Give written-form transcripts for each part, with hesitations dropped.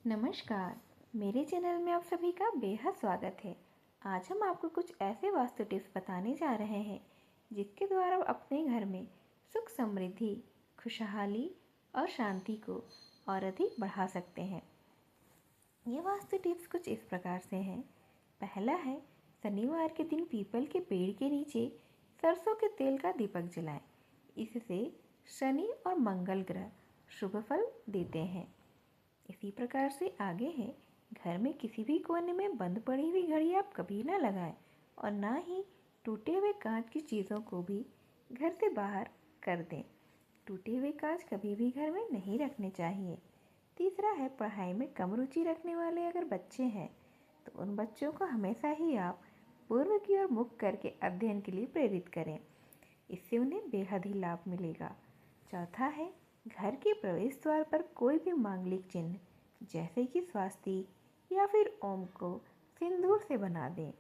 नमस्कार। मेरे चैनल में आप सभी का बेहद स्वागत है। आज हम आपको कुछ ऐसे वास्तु टिप्स बताने जा रहे हैं जिसके द्वारा आप अपने घर में सुख समृद्धि, खुशहाली और शांति को और अधिक बढ़ा सकते हैं। ये वास्तु टिप्स कुछ इस प्रकार से हैं। पहला है, शनिवार के दिन पीपल के पेड़ के नीचे सरसों के तेल का दीपक जलाएं। इससे शनि और मंगल ग्रह शुभ फल देते हैं। इसी प्रकार से आगे है, घर में किसी भी कोने में बंद पड़ी हुई घड़ी आप कभी ना लगाएं और ना ही टूटे हुए कांच की चीज़ों को भी घर से बाहर कर दें। टूटे हुए कांच कभी भी घर में नहीं रखने चाहिए। तीसरा है, पढ़ाई में कम रुचि रखने वाले अगर बच्चे हैं तो उन बच्चों को हमेशा ही आप पूर्व की ओर मुख करके अध्ययन के लिए प्रेरित करें। इससे उन्हें बेहद ही लाभ मिलेगा। चौथा है, घर के प्रवेश द्वार पर कोई भी मांगलिक चिन्ह जैसे कि स्वास्तिक या फिर ओम को सिंदूर से बना दें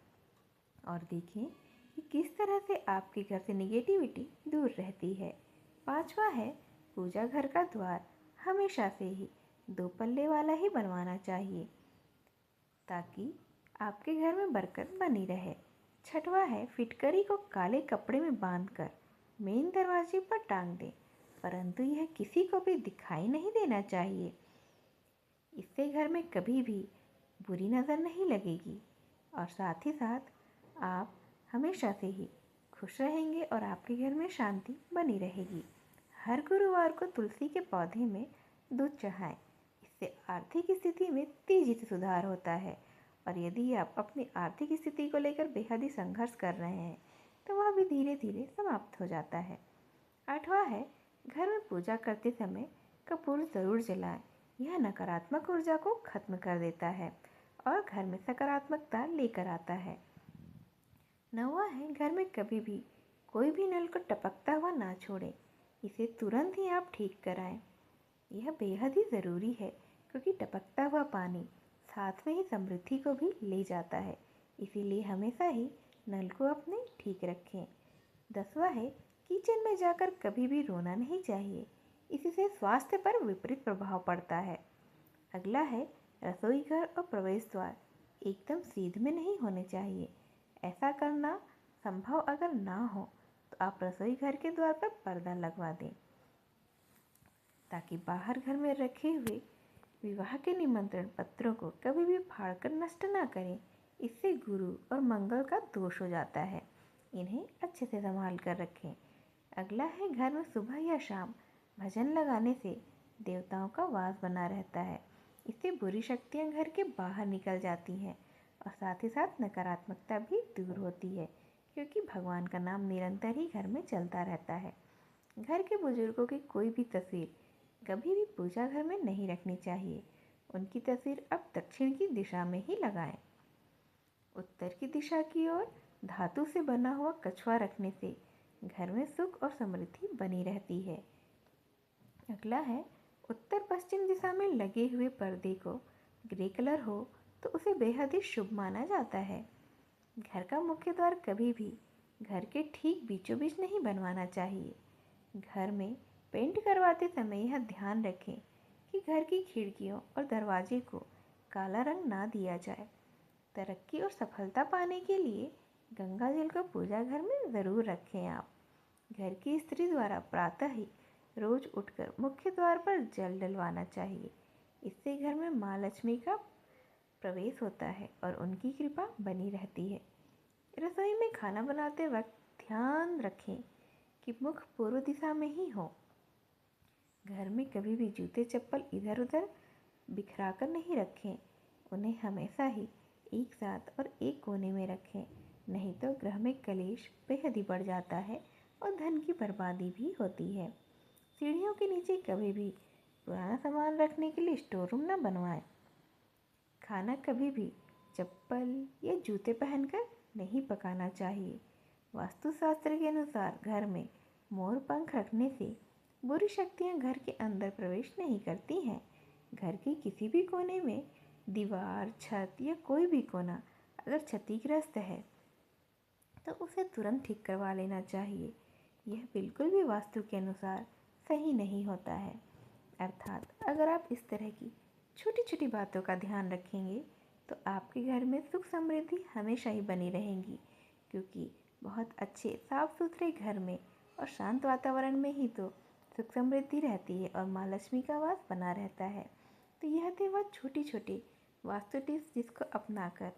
और देखें कि किस तरह से आपके घर से नेगेटिविटी दूर रहती है। पांचवा है, पूजा घर का द्वार हमेशा से ही 2 पल्ले वाला ही बनवाना चाहिए ताकि आपके घर में बरकत बनी रहे। छठवा है, फिटकरी को काले कपड़े में बांधकर मेन दरवाजे पर टांग दें, परंतु यह किसी को भी दिखाई नहीं देना चाहिए। इससे घर में कभी भी बुरी नज़र नहीं लगेगी और साथ ही साथ आप हमेशा से ही खुश रहेंगे और आपके घर में शांति बनी रहेगी। हर गुरुवार को तुलसी के पौधे में दूध चढ़ाएं। इससे आर्थिक स्थिति में तेजी से सुधार होता है और यदि आप अपनी आर्थिक स्थिति को लेकर बेहद ही संघर्ष कर रहे हैं तो वह भी धीरे धीरे समाप्त हो जाता है। आठवां है, घर में पूजा करते समय कपूर ज़रूर जलाएं। यह नकारात्मक ऊर्जा को खत्म कर देता है और घर में सकारात्मकता लेकर आता है। नौवां है, घर में कभी भी कोई भी नल को टपकता हुआ ना छोड़ें। इसे तुरंत ही आप ठीक कराएं। यह बेहद ही ज़रूरी है क्योंकि टपकता हुआ पानी साथ में ही समृद्धि को भी ले जाता है। इसीलिए हमेशा ही नल को अपने ठीक रखें। 10वां है, किचन में जाकर कभी भी रोना नहीं चाहिए। इससे स्वास्थ्य पर विपरीत प्रभाव पड़ता है। अगला है, रसोई घर और प्रवेश द्वार एकदम सीध में नहीं होने चाहिए। ऐसा करना संभव अगर ना हो तो आप रसोई घर के द्वार पर पर्दा लगवा दें ताकि बाहर घर में रखे हुए विवाह के निमंत्रण पत्रों को कभी भी फाड़कर नष्ट ना करें। इससे गुरु और मंगल का दोष हो जाता है। इन्हें अच्छे से संभाल कर रखें। अगला है, घर में सुबह या शाम भजन लगाने से देवताओं का वास बना रहता है। इससे बुरी शक्तियां घर के बाहर निकल जाती हैं और साथ ही साथ नकारात्मकता भी दूर होती है क्योंकि भगवान का नाम निरंतर ही घर में चलता रहता है। घर के बुजुर्गों की कोई भी तस्वीर कभी भी पूजा घर में नहीं रखनी चाहिए। उनकी तस्वीर अब दक्षिण की दिशा में ही लगाएं। उत्तर की दिशा की ओर धातु से बना हुआ कछुआ रखने से घर में सुख और समृद्धि बनी रहती है। अगला है, उत्तर पश्चिम दिशा में लगे हुए पर्दे को ग्रे कलर हो तो उसे बेहद ही शुभ माना जाता है। घर का मुख्य द्वार कभी भी घर के ठीक बीचों बीच नहीं बनवाना चाहिए। घर में पेंट करवाते समय यह ध्यान रखें कि घर की खिड़कियों और दरवाजे को काला रंग ना दिया जाए। तरक्की और सफलता पाने के लिए गंगा जल को पूजा घर में ज़रूर रखें आप। घर की स्त्री द्वारा प्रातः ही रोज उठकर मुख्य द्वार पर जल डलवाना चाहिए। इससे घर में माँ लक्ष्मी का प्रवेश होता है और उनकी कृपा बनी रहती है। रसोई में खाना बनाते वक्त ध्यान रखें कि मुख पूर्व दिशा में ही हो। घर में कभी भी जूते चप्पल इधर उधर बिखरा कर नहीं रखें। उन्हें हमेशा ही एक साथ और एक कोने में रखें, नहीं तो ग्रह में कलेश बेहद ही बढ़ जाता है और धन की बर्बादी भी होती है। सीढ़ियों के नीचे कभी भी पुराना सामान रखने के लिए स्टोर रूम न बनवाएं। खाना कभी भी चप्पल या जूते पहनकर नहीं पकाना चाहिए। वास्तुशास्त्र के अनुसार घर में मोर पंख रखने से बुरी शक्तियां घर के अंदर प्रवेश नहीं करती हैं। घर के किसी भी कोने में दीवार, छत या कोई भी कोना अगर क्षतिग्रस्त है तो उसे तुरंत ठीक करवा लेना चाहिए। यह बिल्कुल भी वास्तु के अनुसार सही नहीं होता है। अर्थात अगर आप इस तरह की छोटी छोटी बातों का ध्यान रखेंगे तो आपके घर में सुख समृद्धि हमेशा ही बनी रहेंगी, क्योंकि बहुत अच्छे साफ सुथरे घर में और शांत वातावरण में ही तो सुख समृद्धि रहती है और माँ लक्ष्मी का वास बना रहता है। तो यह थे वह छोटी छोटी वास्तु टिप्स जिसको अपनाकर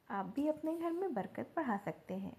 आप भी अपने घर में बरकत बढ़ा सकते हैं।